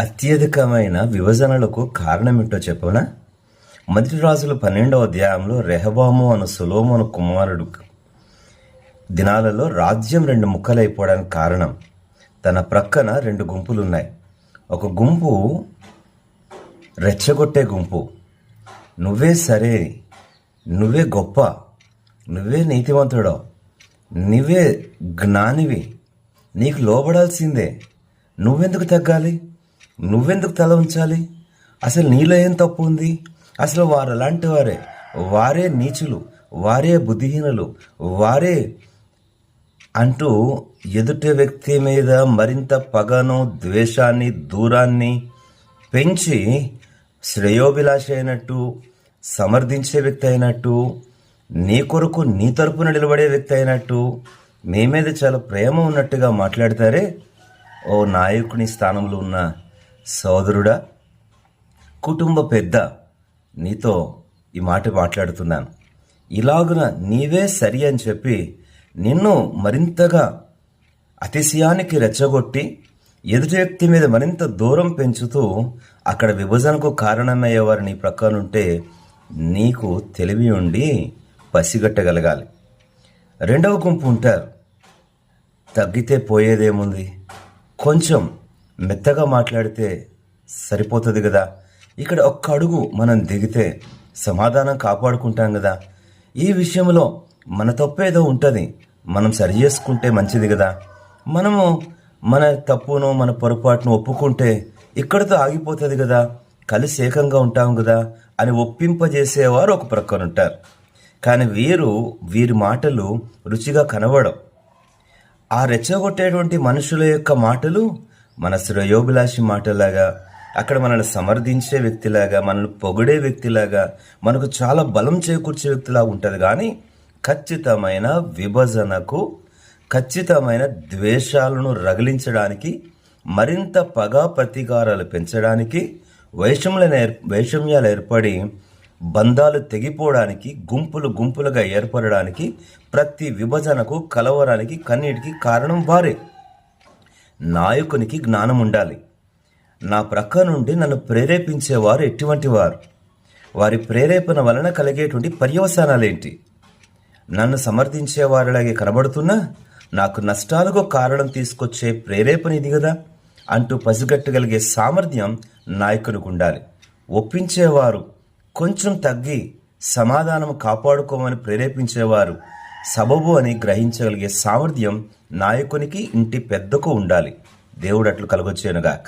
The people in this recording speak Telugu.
అత్యధికమైన విభజనలకు కారణమేంటో చెప్పనా? మొదటి రాజుల 12వ అధ్యాయంలో రెహబాము అను సొలొమోను కుమారుడు దినాలలో రాజ్యం 2 ముక్కలైపోవడానికి కారణం, తన ప్రక్కన 2 గుంపులున్నాయి. ఒక గుంపు రెచ్చగొట్టే గుంపు, నువ్వే సరే, నువ్వే గొప్ప, నువ్వే నీతివంతుడో, నువ్వే జ్ఞానివి, నీకు లోబడాల్సిందే, నువ్వెందుకు తగ్గాలి, నువ్వెందుకు తల ఉంచాలి, అసలు నీలో ఏం తప్పు ఉంది, అసలు వారు అలాంటి వారే, వారే నీచులు, వారే బుద్ధిహీనులు, వారే అంటూ ఎదుటి వ్యక్తి మీద మరింత పగను, ద్వేషాన్ని, దూరాన్ని పెంచి శ్రేయోభిలాష అయినట్టు, సమర్థించే వ్యక్తి అయినట్టు, నీ కొరకు నీ తరపున నిలబడే వ్యక్తి అయినట్టు, మీ మీద చాలా ప్రేమ ఉన్నట్టుగా మాట్లాడతారే. ఓ నాయకుని స్థానంలో ఉన్న సోదరుడా, కుటుంబ పెద్ద, నీతో ఈ మాట మాట్లాడుతున్నాను. ఇలాగున నీవే సరి అని చెప్పి నిన్ను మరింతగా అతిశయానికి రెచ్చగొట్టి ఎదుటి వ్యక్తి మీద మరింత దూరం పెంచుతూ అక్కడ విభజనకు కారణమయ్యేవారు నీ ప్రక్కనుంటే నీకు తెలివి ఉండి పసిగట్టగలగాలి. రెండవ గుంపు ఉంటారు, తగ్గితే పోయేదేముంది, కొంచెం మెత్తగా మాట్లాడితే సరిపోతుంది కదా, ఇక్కడ ఒక్క అడుగు మనం దిగితే సమాధానం కాపాడుకుంటాం కదా, ఈ విషయంలో మన తప్పేదో ఉంటుంది, మనం సరి చేసుకుంటే మంచిది కదా, మనము మన తప్పును మన పొరపాటును ఒప్పుకుంటే ఇక్కడితో ఆగిపోతుంది కదా, కలిసి ఏకంగా ఉంటాం కదా అని ఒప్పింపజేసేవారు ఒక ప్రక్కన ఉంటారు. కానీ వీరి మాటలు రుచిగా కనబడవు. ఆ రెచ్చగొట్టేటువంటి మనుషుల యొక్క మాటలు మన శ్రేయోభిలాషి మాటలాగా, అక్కడ మనల్ని సమర్థించే వ్యక్తిలాగా, మనల్ని పొగిడే వ్యక్తిలాగా, మనకు చాలా బలం చేకూర్చే వ్యక్తిలాగా ఉంటుంది. కానీ ఖచ్చితమైన విభజనకు, ఖచ్చితమైన ద్వేషాలను రగిలించడానికి, మరింత పగ ప్రతీకారాలు పెంచడానికి, వైషమ్యాలు ఏర్పడి బంధాలు తెగిపోవడానికి, గుంపులుగా ఏర్పడడానికి, ప్రతి విభజనకు, కలవరానికి, కన్నీటికి కారణం వారే. నాయకునికి జ్ఞానం ఉండాలి. నా ప్రక్క నుండి నన్ను ప్రేరేపించేవారు ఎటువంటి వారు, వారి ప్రేరేపణ వలన కలిగేటువంటి పర్యవసానాలేంటి, నన్ను సమర్థించేవారిలాగే కనబడుతున్నా నాకు నష్టాలకు కారణం తీసుకొచ్చే ప్రేరేపణ ఇది కదా అంటూ పసిగట్టగలిగే సామర్థ్యం నాయకునికి ఉండాలి. ఒప్పించేవారు కొంచెం తగ్గి సమాధానం కాపాడుకోమని ప్రేరేపించేవారు సబబు అని గ్రహించగలిగే సామర్థ్యం నాయకునికి, ఇంటి పెద్దకు ఉండాలి. దేవుడు అట్లు కలుగొచ్చేనుగాక.